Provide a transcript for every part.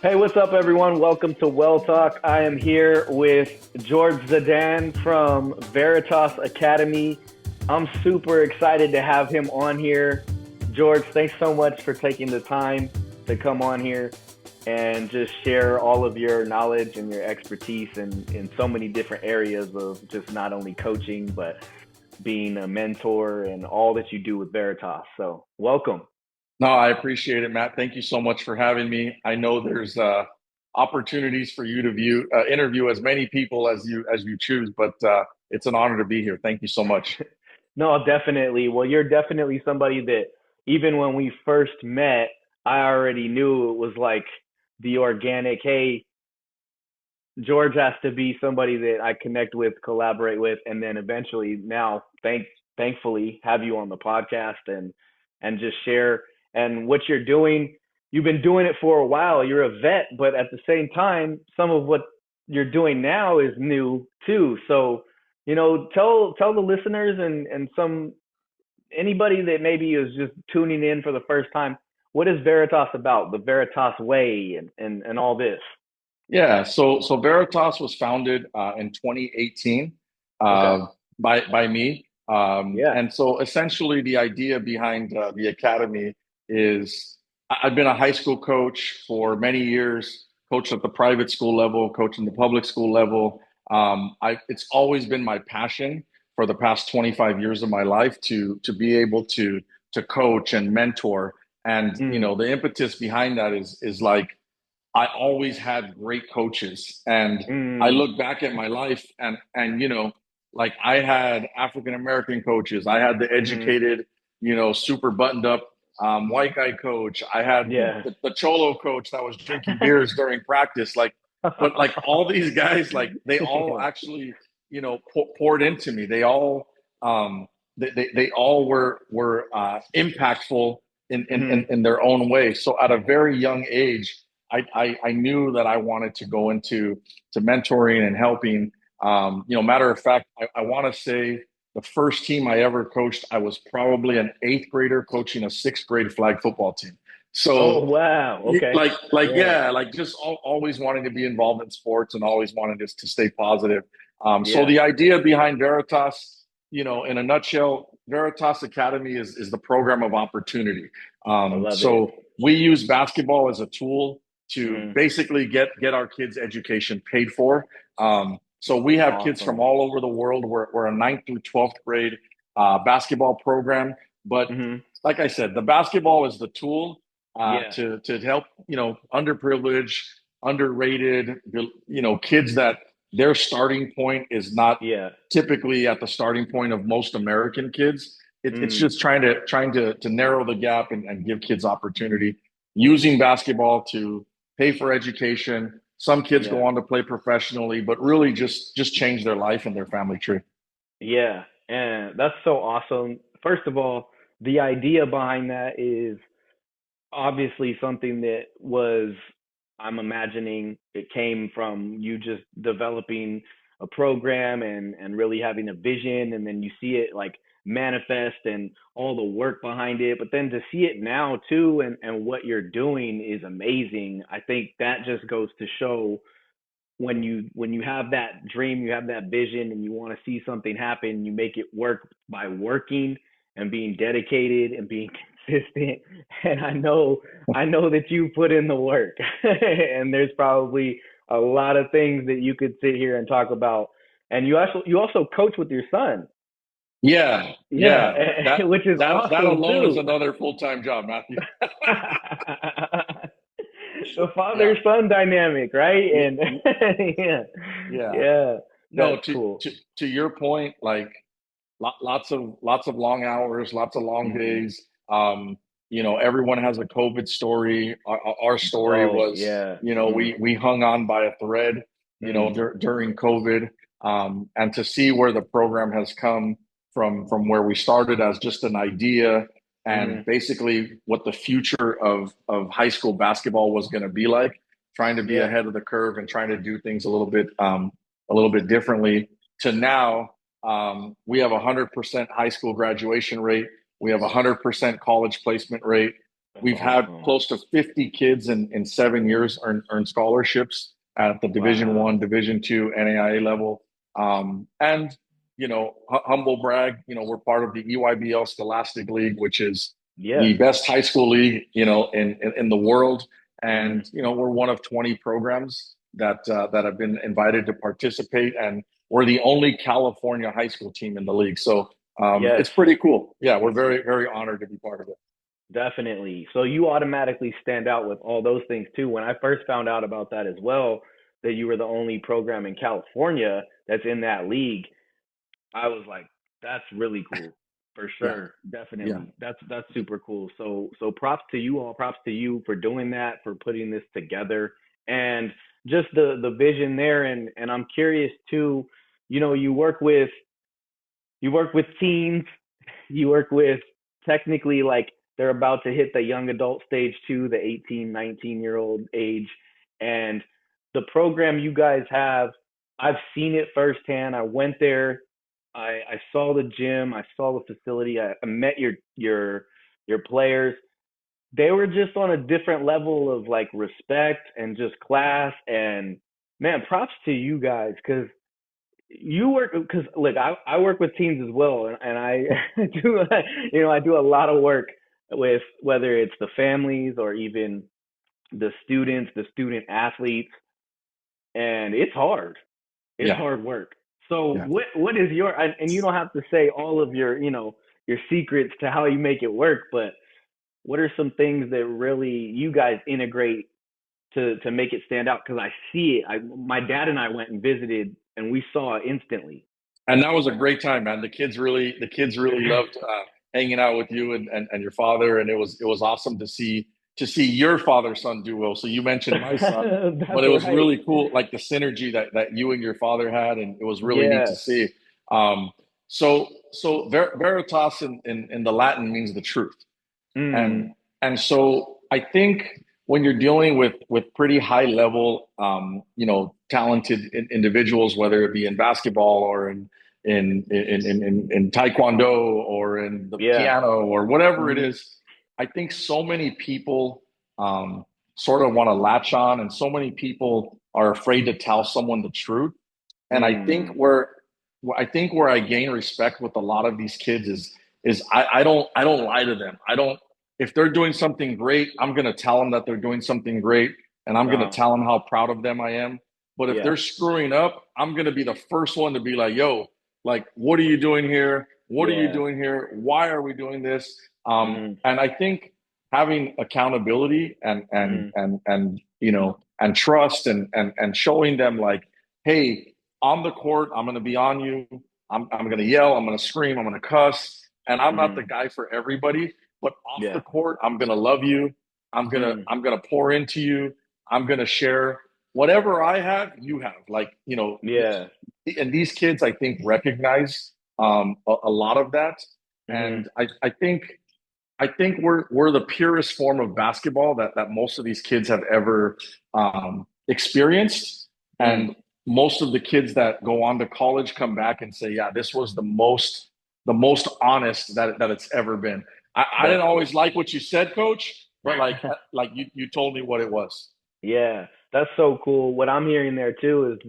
Hey, what's up, everyone? Welcome to Well Talk. I am here with George Zadan from Veritas Academy. I'm super excited to have him on here. George, thanks so much for taking the time to come on here and just share all of your knowledge and your expertise in so many different areas of just not only coaching, but being a mentor and all that you do with Veritas. So, welcome. No, I appreciate it, Matt. Thank you so much for having me. I know there's opportunities for you to interview as many people as you choose, but it's an honor to be here. Thank you so much. No, definitely. Well, you're definitely somebody that even when we first met, I already knew it was like the organic, hey, George has to be somebody that I connect with, collaborate with, and then eventually now thankfully have you on the podcast and just share and what you're doing. You've been doing it for a while. You're a vet, but at the same time, some of what you're doing now is new too. So, tell the listeners and some anybody that maybe is just tuning in for the first time, what is Veritas about? The Veritas Way and all this. Yeah, so Veritas was founded in 2018 Okay. by me, Yeah. and so essentially the idea behind the academy is I've been a high school coach for many years, coached at the private school level, coached in the public school level. It's always been my passion for the past 25 years of my life to be able to coach and mentor, and Mm, the impetus behind that is like I always had great coaches. And I mm, look back at my life and like I had African American coaches. I had the mm, educated, super buttoned up white guy coach. I had the, yeah. the the cholo coach that was drinking beers during practice. But like all these guys, like they all Yeah. actually, poured into me. They all they all were impactful Mm, in their own way. So at a very young age, I knew that I wanted to go into to mentoring and helping. Matter of fact, I want to say the first team I ever coached, I was probably an eighth grader coaching a sixth grade flag football team. oh So, wow. Okay. Yeah. yeah, like just always wanting to be involved in sports and always wanting to stay positive. So Yeah. the idea behind Veritas, in a nutshell, Veritas Academy is the program of opportunity. I love it. So we use basketball as a tool to Mm, basically get our kids' education paid for. So we have kids from awesome. all over the world. We're a ninth through 12th grade basketball program. But Hmm. like I said, the basketball is the tool Yeah. to help, underprivileged, underrated, kids that their starting point is not Yeah. typically at the starting point of most American kids. It's Mm, just trying to narrow the gap and give kids opportunity using basketball to pay for education. Some kids yeah. go on to play professionally, but really just change their life and their family tree. Yeah. And that's so awesome. First of all, the idea behind that is obviously something that was, I'm imagining it came from you just developing a program and really having a vision, and then you see it like manifest and all the work behind it, but then to see it now too, and what you're doing is amazing. I think that just goes to show when you have that dream, you have that vision, and you want to see something happen, you make it work by working and being dedicated and being consistent. And I know that you put in the work, and there's probably a lot of things that you could sit here and talk about. And you also coach with your son, Yeah, yeah, yeah. That which is that awesome alone is too. another full time job, Matthew. The Yeah, father son dynamic, right? yeah, And yeah, yeah. yeah, No, that's to cool. to to your point, like lots of long hours, lots of long Hmm. days. Everyone has a COVID story. Our story Oh was, yeah. we hung on by a thread, Mm, during COVID, and to see where the program has come from where we started as just an idea, and hmm. basically what the future of high school basketball was going to be like, trying to be Yeah. ahead of the curve and trying to do things a little bit differently, to now we have 100% high school graduation rate. We have 100% college placement rate. That's We've had awesome. close to 50 kids in 7 years earn scholarships at the Division One, Wow. Division Two, NAIA level. And humble brag, we're part of the EYBL Scholastic League, which is Yeah. the best high school league, in the world. Hmm. And we're one of 20 programs that have been invited to participate, and we're the only California high school team in the league. So Yes. it's pretty cool. Yeah, we're very, very honored to be part of it. Definitely. So you automatically stand out with all those things too. When I first found out about that as well, that you were the only program in California that's in that league, I was like, that's really cool. For Yeah, sure. yeah. Definitely. That's super cool. So props to you all, props to you for doing that, for putting this together and just the vision there, and I'm curious too, you work with teens, you work with technically like they're about to hit the young adult stage too, the 18, 19-year-old age. And the program you guys have, I've seen it firsthand. I went there, I saw the gym, I saw the facility, I met your players. They were just on a different level of like respect and just class. And man, props to you guys because you work, because look, I work with teams as well, and I do, I do a lot of work with whether it's the families or even the students, the student athletes, and it's hard. It's Yeah, hard work. So yeah. what is your, and you don't have to say all of your secrets to how you make it work, but what are some things that really you guys integrate to make it stand out? Because I see it. My dad and I went and visited, and we saw it instantly. And that was a great time, man. The kids really loved hanging out with you and your father, and it was awesome to see your father son do well. So you mentioned my son, but That's it was right. really cool, like the synergy that you and your father had, and it was really neat to Yeah. see. Um, so Veritas in the Latin means the truth. Mm. And so I think when you're dealing with pretty high level talented individuals, whether it be in basketball or in taekwondo or in the Yeah. piano or whatever it Hmm. is, I think so many people sort of want to latch on, and so many people are afraid to tell someone the truth. And I think Mm. where I gain respect with a lot of these kids is I don't lie to them. I don't If they're doing something great, I'm going to tell them that they're doing something great, and I'm going to Uh. tell them how proud of them I am. But if Yeah. they're screwing up, I'm going to be the first one to be like, yo, like, what are you doing here? What are you Yeah. doing here? Why are we doing this? Hmm. And I think having accountability Hmm. and trust and showing them like, hey, on the court, I'm going to be on you. I'm going to yell. I'm going to scream. I'm going to cuss. And I'm not the Hmm. guy for everybody, but off the Yeah. court, I'm going to love you. Mm. I'm going to pour into you. I'm going to share whatever I have, you have. Like, Yeah. and these kids, I think, recognize a lot of that. Hmm. And I think we're the purest form of basketball that most of these kids have ever experienced, Mm. and most of the kids that go on to college come back and say, "Yeah, this was the most honest that it's ever been." I That's didn't always cool. like what you said, Coach, but like you told me what it was. Yeah, that's so cool. What I'm hearing there too is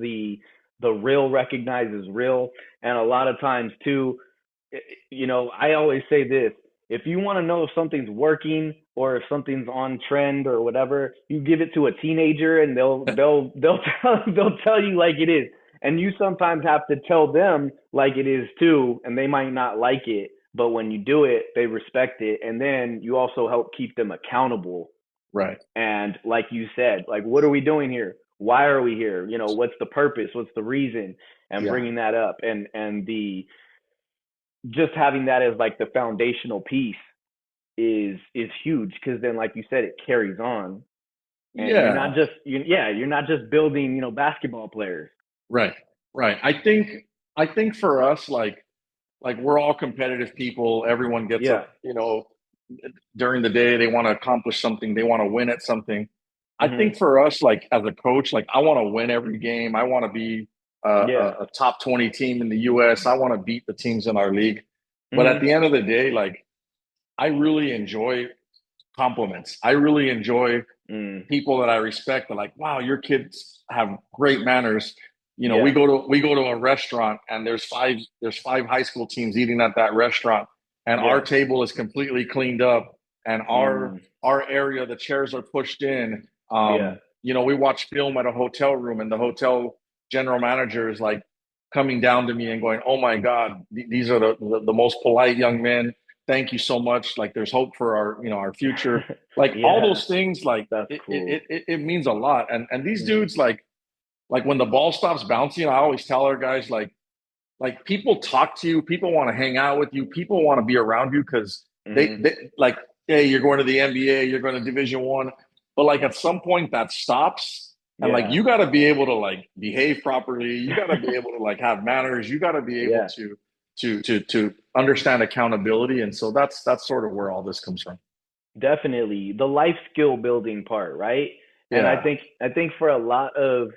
the real recognizes real, and a lot of times too, I always say this: if you want to know if something's working or if something's on trend or whatever, you give it to a teenager, and they'll they'll tell you like it is, and you sometimes have to tell them like it is too, and they might not like it, but when you do it, they respect it, and then you also help keep them accountable. Right. And like you said, like, what are we doing here? Why are we here? What's the purpose? What's the reason? And Yeah. bringing that up, and the just having that as like the foundational piece is huge, because then, like you said, it carries on, and you're not Yeah. just you're not just building basketball players. Right. Right. I think for us, like we're all competitive people. Everyone gets Yeah. up, during the day. They want to accomplish something. They want to win at something. I Mhm. think for us, like as a coach, like I want to win every game. I want to be Yeah. a top 20 team in the U.S. I want to beat the teams in our league. But at Mhm. the end of the day, like I really enjoy compliments. I really enjoy Mm. people that I respect. Are like, wow, your kids have great manners. You know, Yeah. we go to a restaurant and there's five high school teams eating at that restaurant, and our Yeah. table is completely cleaned up, and Mm. our area, the chairs are pushed in. Yeah. You know, we watch film at a hotel room, and the hotel general manager is like coming down to me and going, "Oh my God, these are the most polite young men. Thank you so much. Like, there's hope for our, you know, our future." Like all Yeah. those things, like That's cool. it means a lot. And these Mm. dudes, like when the ball stops bouncing, I always tell our guys, like people talk to you, people want to hang out with you, people want to be around you because Mm. they like, hey, you're going to the NBA, you're going to Division 1, but like at some point that stops, and like Yeah. you got to be able to like behave properly, you got to be able to like have manners, you got to be able Yeah. to understand accountability, and so that's sort of where all this comes from. Definitely the life skill building part, right? And I Yeah, think I think for a lot of,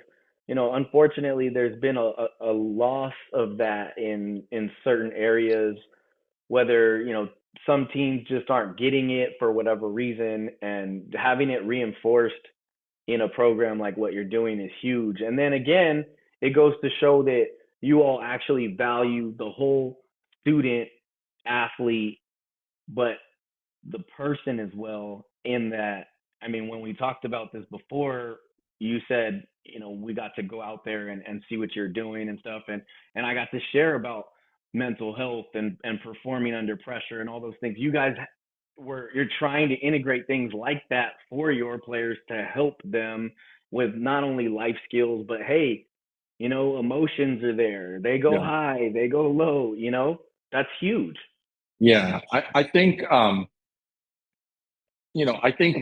unfortunately, there's been a loss of that in certain areas, whether, some teams just aren't getting it for whatever reason, and having it reinforced in a program like what you're doing is huge. And then again, it goes to show that you all actually value the whole student athlete, but the person as well, in that, I mean, when we talked about this before, you said, we got to go out there and see what you're doing and stuff, and I got to share about mental health and performing under pressure and all those things. You guys you're trying to integrate things like that for your players to help them with not only life skills, but hey, emotions are there. They go yeah, high, they go low, that's huge. yeah. I think you know, I think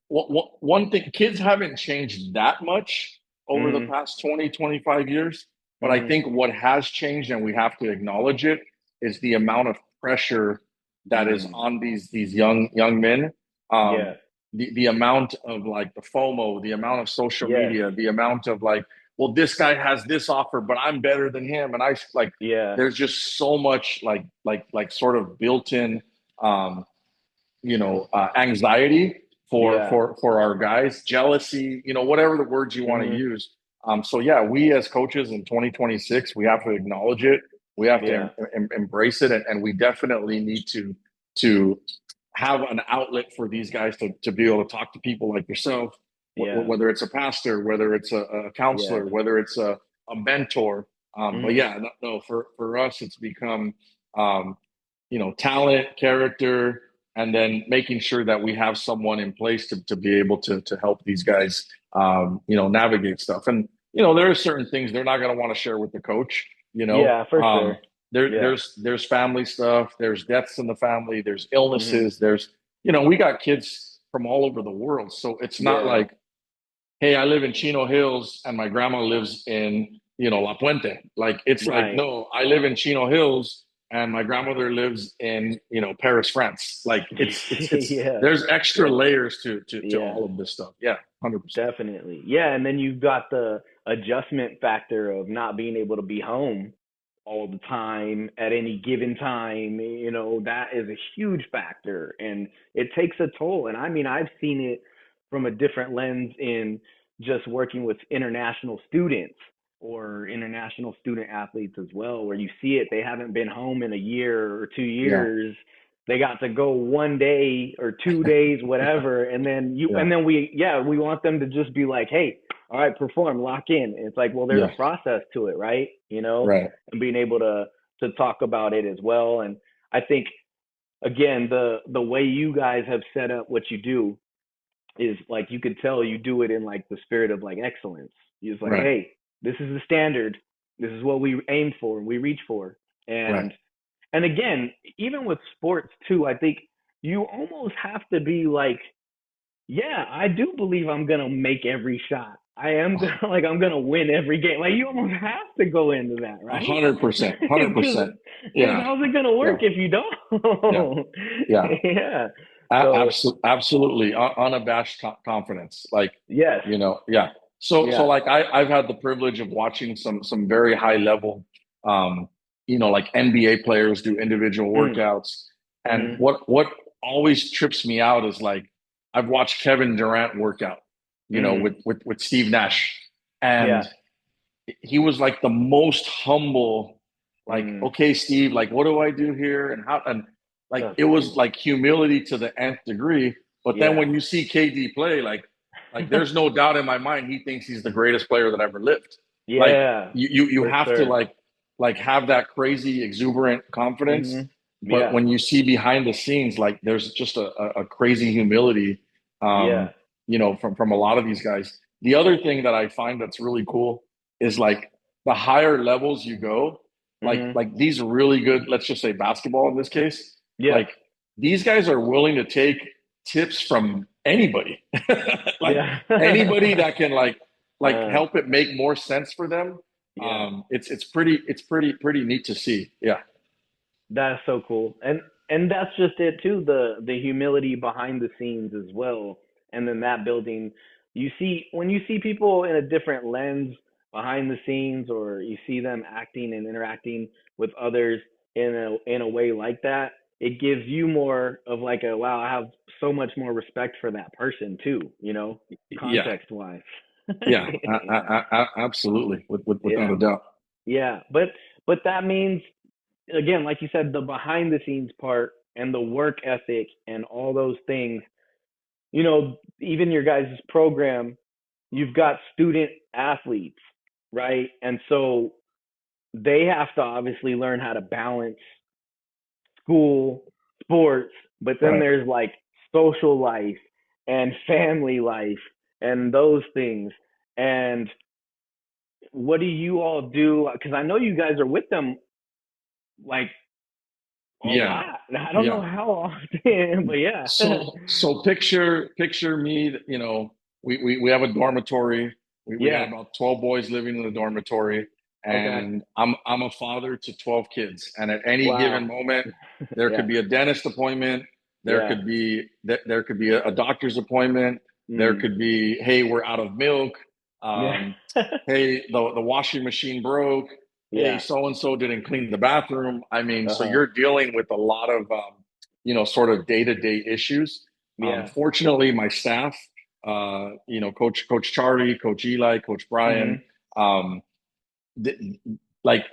one thing, kids haven't changed that much over the Mm. past 20, 25 years. But I Mm. think what has changed, and we have to acknowledge it, is the amount of pressure that is Mm. on these young men. Yeah. The amount of like the FOMO, the amount of social Yes. media, the amount of like, well, this guy has this offer, but I'm better than him, and I like. Yeah. There's just so much like sort of built in um, anxiety Yeah. for our guys, jealousy, whatever the words you want to Mhm. use. So yeah, we as coaches in 2026, we have to acknowledge it, we have to Yeah. embrace it, and we definitely need to have an outlet for these guys to be able to talk to people like yourself, Yeah. whether it's a pastor, whether it's a Yes. counselor, whether it's a mentor. But Mhm. yeah, no, for us, it's become um, talent, character, and then making sure that we have someone in place to be able to help these guys, navigate stuff. And, there are certain things they're not going to want to share with the coach, Yeah, for sure. Yeah. there's family stuff, there's deaths in the family, there's Mhm. illnesses, we got kids from all over the world. So it's not Yeah. like, hey, I live in Chino Hills and my grandma lives in, La Puente. Like, it's like, Right. no, I live in Chino Hills and my grandmother lives in, Paris, France. Like, Yeah. there's extra Yeah. layers to Yeah. all of this stuff. Yeah, 100%. Definitely. Yeah, and then you've got the adjustment factor of not being able to be home all the time at any given time. That is a huge factor, and it takes a toll. And I mean, I've seen it from a different lens in just working with international students or international student athletes as well, where you see it, they haven't been home in a year or two Yeah, years, they got to go 1 day or 2 days, whatever, and then yeah, we want them to just be like, hey, all right, perform, lock in. And it's like, well, there's yeah, a process to it, right? right, And being able to talk about it as well. And I think, again, the way you guys have set up what you do is like, you could tell you do it in like the spirit of like excellence. You're just like, right, hey, this is the standard. This is what we aim for, we reach for. right. And again, even with sports too, I think you almost have to be like, yeah, I do believe I'm gonna make every shot. I am gonna like I'm gonna win every game. Like, you almost have to go into that, A right? 100%, Because 100%. Yeah, how's it gonna work yeah, if you yeah, don't? yeah. Yeah. So Absolutely, unabashed confidence. Like, yes. yeah. So Yeah. like I've had the privilege of watching some very high level, like NBA players do individual Mm. workouts, and Mm-hmm. what always trips me out is like I've watched Kevin Durant work out, Mhm. with Steve Nash, Yeah. and he was like the most humble, like, Mm. okay, Steve, like, what do I do here? And how, and like, That's it was cool. like humility to the nth degree. But then Yeah. when you see KD play, like there's no doubt in my mind, he thinks he's the greatest player that ever lived. Like Yeah, you for have to sure. like have that crazy exuberant confidence. Mhm. But Yeah. when you see behind the scenes, like there's just a crazy humility, um, Yeah. from a lot of these guys. The other thing that I find that's really cool is like the higher levels you go, Mhm. like these really good, let's just say basketball in this case, Yeah. like these guys are willing to take tips from anybody. Like Yeah. anybody that can like uh, help it make more sense for them. yeah. It's pretty neat to see. Yeah. That's so cool. And that's just it too, the humility behind the scenes as well. And then that building, you see when you see people in a different lens behind the scenes, or you see them acting and interacting with others in a way like that, it gives you more of like a wow, I have so much more respect for that person too, Yeah. context wise. Yeah. Yeah. Absolutely. Without Yeah. a doubt. Yeah. But that means, again, like you said, the behind the scenes part and the work ethic and all those things, even your guys' program, you've got student athletes, right? And so they have to obviously learn how to balance school, sports, but then Right. there's like social life and family life and those things. And what do you all do? Because I know you guys are with them like a Yeah. lot. I don't know Yeah. how often, but yeah. So picture me, we have a dormitory. We got Yeah. about 12 boys living in the dormitory, Okay. and I'm a father to 12 kids. And at any given Wow. moment, there Yeah. could be a dentist appointment, Yeah. there could be a doctor's appointment, there Mm. could be, hey, we're out of milk. Yeah. Um, hey, the washing machine broke. Hey, Yeah. so and so didn't clean the bathroom. I mean, so Uh-huh. you're dealing with a lot of sort of day-to-day issues. Yeah. Fortunately, my staff, Coach Charlie, Coach Eli, Coach Brian, Mhm. um, th-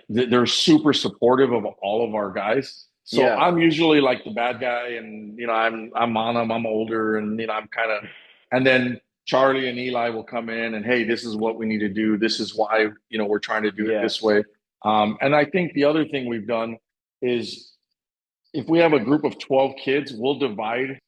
they're super supportive of all of our guys. So Yeah. I'm usually like the bad guy, and I'm on them. I'm older, and I'm kind of, and then Charlie and Eli will come in and, hey, this is what we need to do. This is why we're trying to do it Yeah. this way. And I think the other thing we've done is if we have a group of 12 kids, we'll divide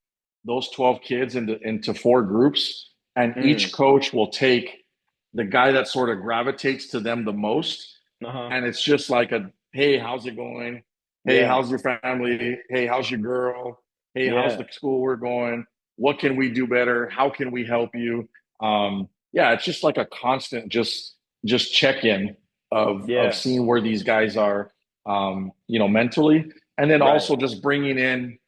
those 12 kids into four groups, and Mm. each coach will take the guy that sort of gravitates to them the most. Uh-huh. And it's just like hey, how's it going? Hey, Yeah. how's your family? Hey, how's your girl? Hey, how's Yeah. the school we're going? What can we do better? How can we help you? Yeah, it's just like a constant just check in of Yeah. seeing where these guys are, mentally, and then Right. also just bringing in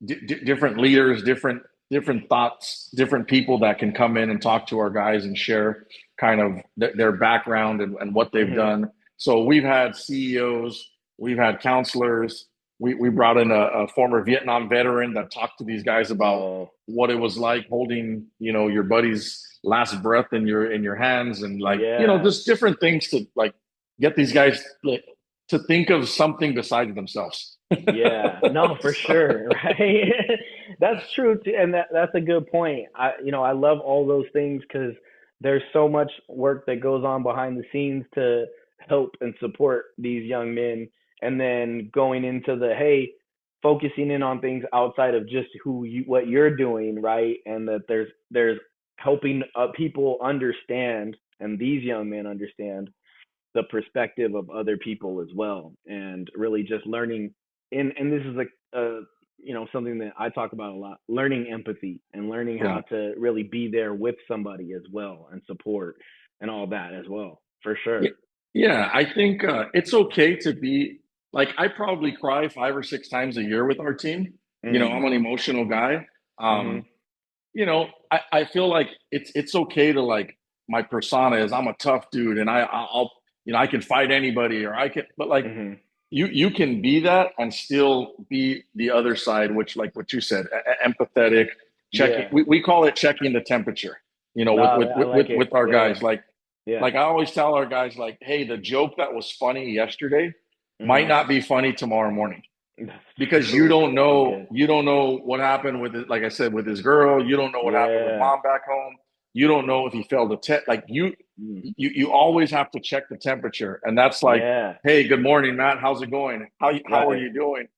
different leaders, different thoughts, different people that can come in and talk to our guys and share kind of their background and what they've Mhm. done. So we've had CEOs, we've had counselors. We brought in a former Vietnam veteran that talked to these guys about Oh, what it was like holding, your buddy's last breath in your hands, and like, yeah. just different things to like get these guys like, to think of something besides themselves. Yeah, no, for So, sure, right? That's true too, and that's a good point. I love all those things because there's so much work that goes on behind the scenes to help and support these young men, and then going into the hey, focusing in on things outside of just what you're doing, right? And that there's helping people understand, and these young men understand the perspective of other people as well, and really just learning. And this is something that I talk about a lot: learning empathy and learning yeah. how to really be there with somebody as well, and support and all that as well, for Yeah, sure. yeah, I think it's okay to be like, I probably cry 5 or 6 times a year with our team. Mm. I'm an emotional guy. Mhm. Um, I feel like it's okay to like, my persona is I'm a tough dude, and I'll I can fight anybody, or I can, but like, Mhm. you can be that and still be the other side, which, like what you said, empathetic, checking. Yeah. We call it checking the temperature. I like With it. our Yeah. guys, Yeah. I always tell our guys, like, hey, the joke that was funny yesterday might Hmm. not be funny tomorrow morning That's because true. Yeah. you don't know what happened with it. Like I said, with his girl, you don't know what happened with Yeah. mom back home. You don't know if he failed a test. Like Mm. you always have to check the temperature, and that's like, Yeah. hey, good morning, Matt. How's it going? How are Right. you doing?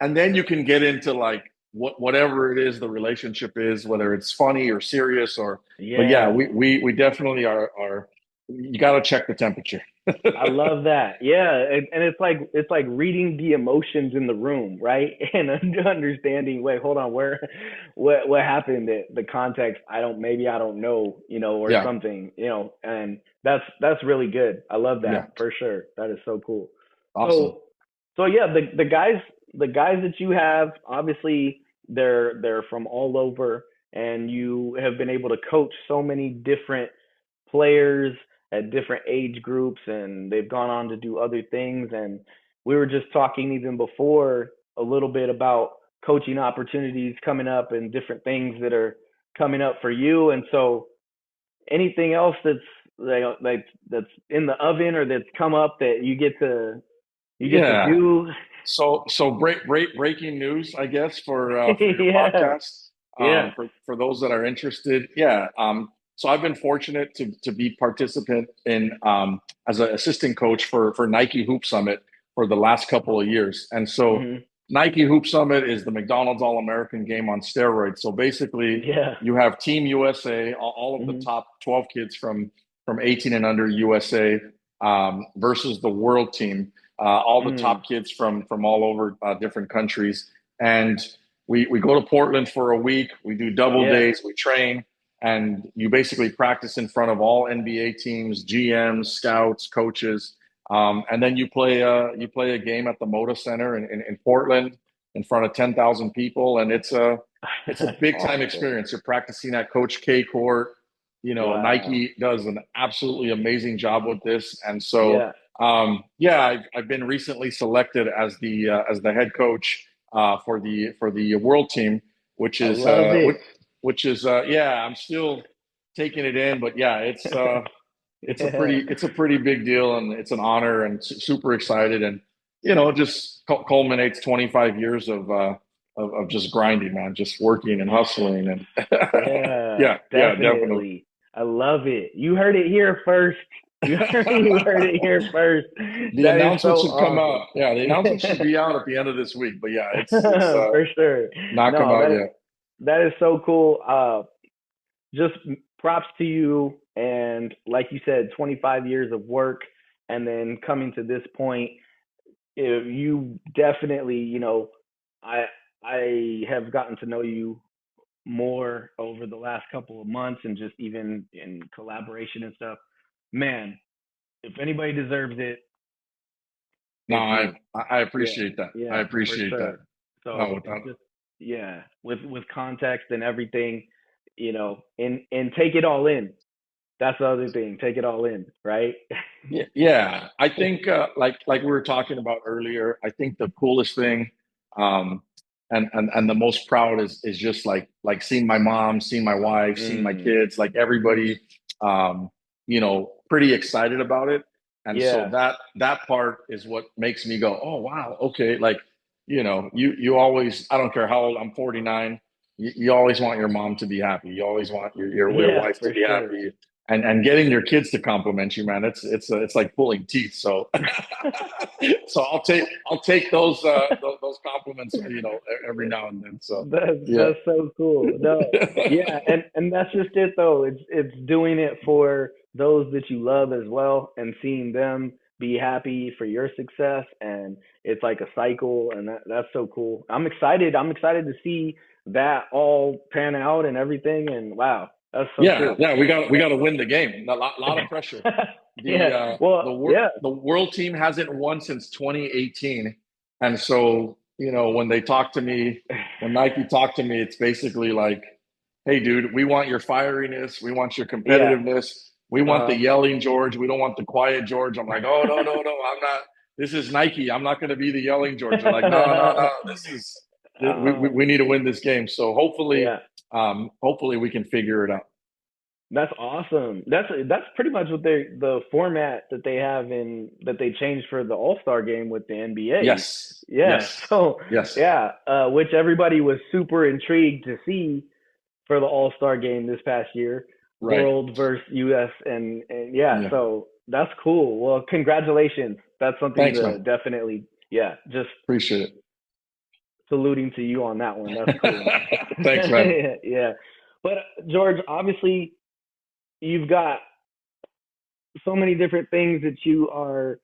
And then you can get into like whatever it is the relationship is, whether it's funny or serious or. But yeah, Yeah. we definitely are. You got to check the temperature. I love that. Yeah, and it's like reading the emotions in the room, right? And understanding. Wait, hold on. Where, what happened? The context. Maybe I don't know. Or Yeah, something. And that's really good. I love yeah, that for sure. That is so cool. awesome. So yeah, the guys that you have, obviously they're from all over, and you have been able to coach so many different players at different age groups, and they've gone on to do other things. And we were just talking even before a little bit about coaching opportunities coming up and different things that are coming up for you. And so anything else that's that's in the oven or that's come up that you get to Yeah. do. So breaking news, I guess, for your Yeah. podcast. Yeah. For those that are interested, yeah. So I've been fortunate to be participant in as an assistant coach for Nike Hoop Summit for the last couple of years, and so Hmm. Nike Hoop Summit is the McDonald's All American game on steroids. So basically, Yeah. you have Team USA, all of the Hmm. top 12 kids from 18 and under USA versus the world team, all the Mm. top kids from all over different countries. And we go to Portland for a week. We do double Yeah. days. We train, and you basically practice in front of all NBA teams, GMs, scouts, coaches, and then you play a game at the Moda Center in Portland in front of 10,000 people, and it's a That's big time awesome. experience. You're practicing at Coach K court. Wow. Nike does an absolutely amazing job with this, and so Yeah. yeah, I've been recently selected as the head coach for the world team, which I is love it. yeah, I'm still taking it in, but yeah, Yeah. it's a pretty big deal, and it's an honor, and super excited, and just culminates 25 years of just grinding, man, just working and hustling, and Yeah, yeah, definitely. definitely. I love it. You heard it here first. You heard it here first. The That is announcement so should come awesome. out. Yeah, the announcement should be out at the end of this week. But yeah, it's For sure. not come No, out yet. that is so cool. Just props to you. And like you said, 25 years of work, and then coming to this point, you definitely, I I have gotten to know you more over the last couple of months, and just even in collaboration and stuff. Man, if anybody deserves it, No, it's you. I Yeah, appreciate that. I yeah, for appreciate that. sure. No, So without just, yeah, with context and everything, and take it all in. That's the other thing. Take it all in, right? yeah, yeah. I think like we were talking about earlier. I think the coolest thing, um, and the most proud is just like seeing my mom, seeing my wife, seeing my Mm, kids, like everybody, pretty excited about it. And so yeah, that part is what makes me go, oh wow, okay. Like you always, I don't care how old I'm 49. You always want your mom to be happy. You always want your yeah, wife to for be sure. happy, and getting your kids to compliment you, man, it's like pulling teeth. So so I'll take those compliments, every now and then. So yeah, That's so cool. No, yeah, and that's just it though. It's doing it for those that you love as well, and seeing them be happy for your success, and it's like a cycle, and that's so cool. I'm excited. I'm excited to see that all pan out and everything. And wow, that's so yeah, cool. yeah. We got to win the game. Lot of pressure. Yeah. Well, yeah. The world team hasn't won since 2018, and so when they talk to me, when Nike talk to me, it's basically like, hey, dude, we want your fieriness, we want your Yeah. competitiveness, we want the Uh yelling George, we don't want the quiet George. I'm like, oh no, no, no, I'm not. This is Nike. I'm not going to be the yelling George. They're like, no, no, no. This is we Oh, need to win this game. So hopefully, yeah. hopefully we can figure it out. That's awesome. That's pretty much what the format that they have in that they changed for the All-Star game with the NBA. Yes, Yeah. yes, So yes, yeah, which everybody was super intrigued to see for the All-Star game this past year, right. World versus US, and yeah, Yeah. so that's cool. Well, congratulations. That's something Thanks, to man. definitely, yeah, just Appreciate saluting to you on that one. That's cool, man. it. Thanks, man. Yeah. But George, obviously you've got so many different things that you are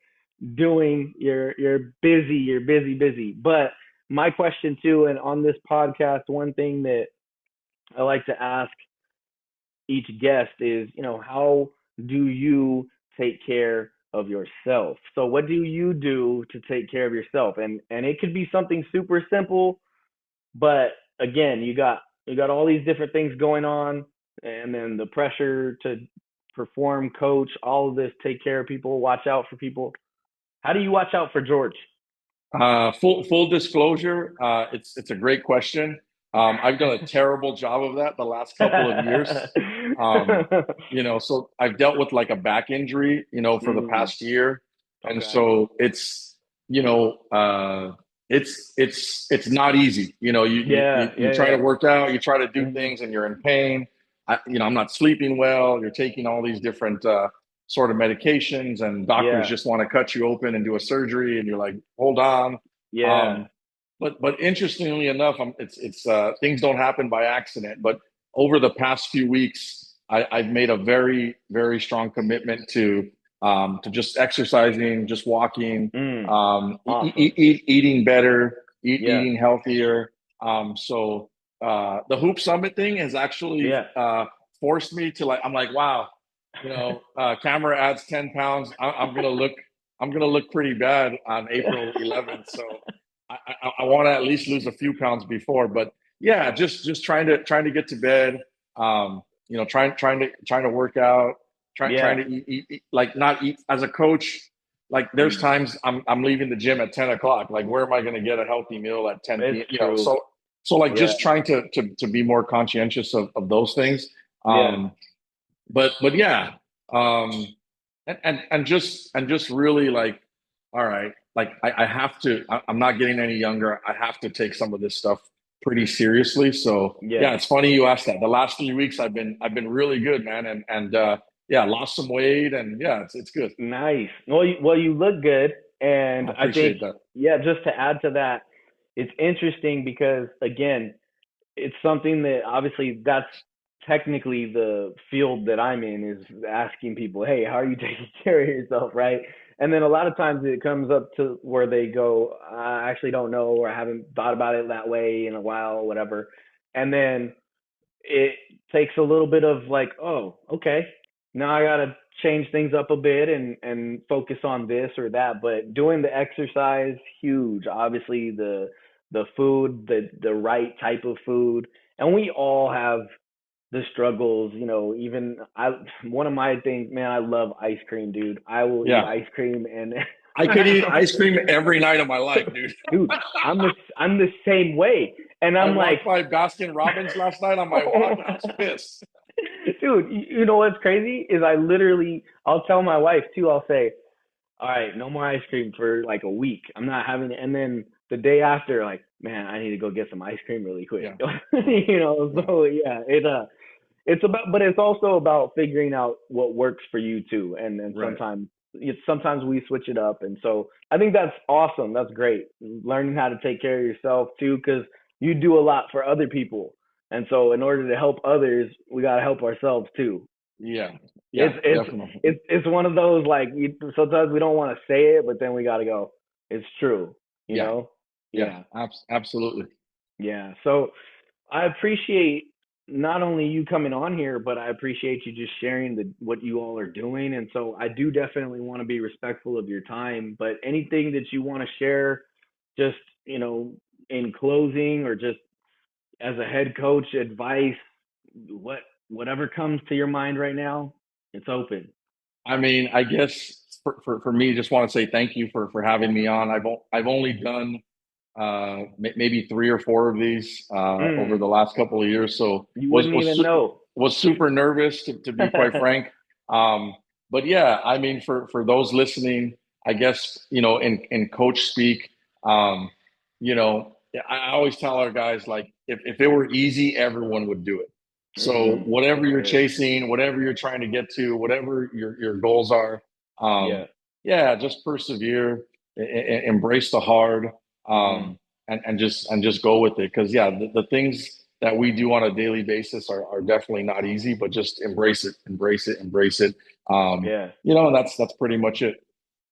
doing. You're busy, you're busy, busy. But my question too, and on this podcast, one thing that I like to ask each guest is, how do you take care of yourself? So what do you do to take care of yourself? And it could be something super simple, but again, you got all these different things going on, and then the pressure to perform, coach, all of this, take care of people, watch out for people. How do you watch out for George? Full disclosure, it's a great question. I've done a terrible job of that the last couple of years. Um, so I've dealt with like a back injury, for the Mm, past year, and okay. so you know, uh, it's not easy. Yeah, You yeah, try to yeah. work out, you try to do Hmm. things, and you're in pain. I'm not sleeping well. You're taking all these different sort of medications, and doctors Yeah, just want to cut you open and do a surgery, and you're like, hold on. yeah. Um, but interestingly enough, it's things don't happen by accident. But over the past few weeks, I've made a very strong commitment to just exercising, just walking, Mm, awesome. eating better, Yeah, eating healthier. The Hoop Summit thing has actually yeah. forced me to I'm like, wow, camera adds 10 pounds. I'm gonna look pretty bad on April 11th. So I want to at least lose a few pounds before. But yeah, just trying to get to bed. Trying to work out. Trying Yeah, to eat like not eat as a coach. Like there's times I'm leaving the gym at 10 o'clock. Like where am I going to get a healthy meal at 10 it's p.m.? true. So like Yeah, just trying to be more conscientious of those things. yeah, Um, but yeah, um, and just really like, all right, like I have to. I'm not getting any younger. I have to take some of this stuff pretty seriously. So yeah, yeah. it's funny you asked that. The last 3 weeks I've been really good, man, and yeah, lost some weight, and yeah, it's good. Nice. Well, you look good, and I I think, appreciate that. yeah, just to add to that, it's interesting because again, it's something that obviously that's technically the field that I'm in is asking people, hey, how are you taking care of yourself, right? And then a lot of times it comes up to where they go, I actually don't know, or I haven't thought about it that way in a while, or whatever. And then it takes a little bit of like, oh, okay, now I gotta change things up a bit and focus on this or that. But doing the exercise, huge. Obviously, the food, the right type of food, and we all have the struggles. Even I, one of my things, man, I love ice cream, dude. I will eat Yeah, ice cream, and I could eat ice cream every night of my life, dude. dude, I'm the same way, and I I'm like, walked by Baskin Robbins last night on my walk, and I was pissed. dude, you know what's crazy is I'll tell my wife too. I'll say, all right, no more ice cream for like a week. I'm not having it. And then the day after, like, man, I need to go get some ice cream really quick. Yeah, yeah, So yeah, it's about, but it's also about figuring out what works for you too. And right. sometimes we switch it up. And so I think that's awesome. That's great. Learning how to take care of yourself too, because you do a lot for other people. And so in order to help others, we got to help ourselves too. Yeah, It's yeah, it's definitely. it's one of those like sometimes we don't want to say it, but then we got to go. It's true, you Yeah, know? yeah, Yeah, absolutely. yeah. So I appreciate not only you coming on here, but I appreciate you just sharing what you all are doing. And so I do definitely want to be respectful of your time. But anything that you want to share, just in closing, or just as a head coach, advice, what whatever comes to your mind right now, it's open. I mean, I guess for me, just want to say thank you for having me on. I've only done maybe 3 or 4 of these over the Mm, last couple of years. So you wouldn't even know. was super nervous to be quite frank. Um, but yeah, I mean, for those listening, I guess in coach speak, um, I always tell our guys like if it were easy, everyone would do it. So whatever you're Good. chasing, whatever you're trying to get to, whatever your goals are, Yeah. yeah, just persevere, embrace the hard, Hmm. um, and just go with it. Because yeah, the things that we do on a daily basis are definitely not easy, but just embrace it, embrace it, embrace it. Yeah. That's pretty much it.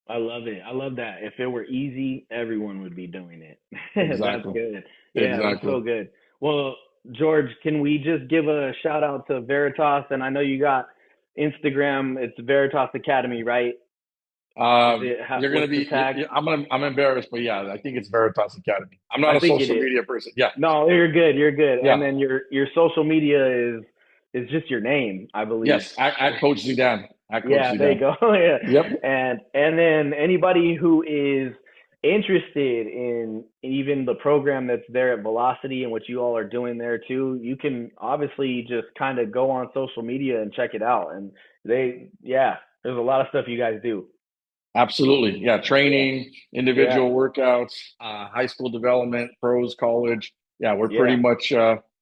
I love it. I love that. If it were easy, everyone would be doing it. That's Exactly, good. Yeah, that's exactly. so good. Well, George, can we just give a shout out to Veritas? And I know you got Instagram. It's Veritas Academy, right? Is it? You're gonna What's the be. tag? I'm embarrassed, but yeah, I think it's Veritas Academy. I'm not I a think it social is. media person. Yeah, No, you're good. You're good. And yeah, then your social media is just your name, I believe. yes. At Coach Zidane. At Coach Yeah, there you Zidane. go. Yeah. Yep, And then anybody who is interested in even the program that's there at Velocity and what you all are doing there too, you can obviously just kind of go on social media and check it out. And yeah, there's a lot of stuff you guys do. absolutely. Yeah, Yeah. training, Yeah. individual workouts, high school development, pros, college. Yeah, we're pretty Yeah. much.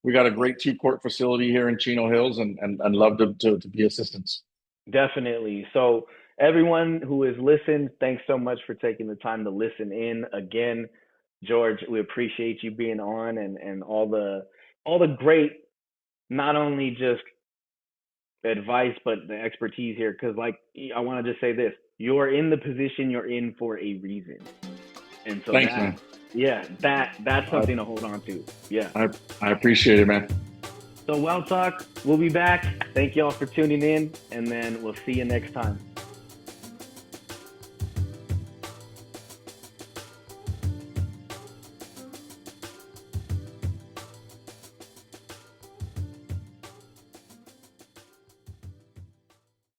We got a great 2 court facility here in Chino Hills, and love to be assistants. Definitely. So, everyone who has listened, thanks so much for taking the time to listen in. Again, George, we appreciate you being on and all the great, not only just advice but the expertise here. Because, like, I want to just say this: you're in the position you're in for a reason, and so Thanks, man. that's I something to hold on to. Yeah. I, I appreciate it, man. So, Well Talk, we'll be back. Thank y'all for tuning in, and then we'll see you next time.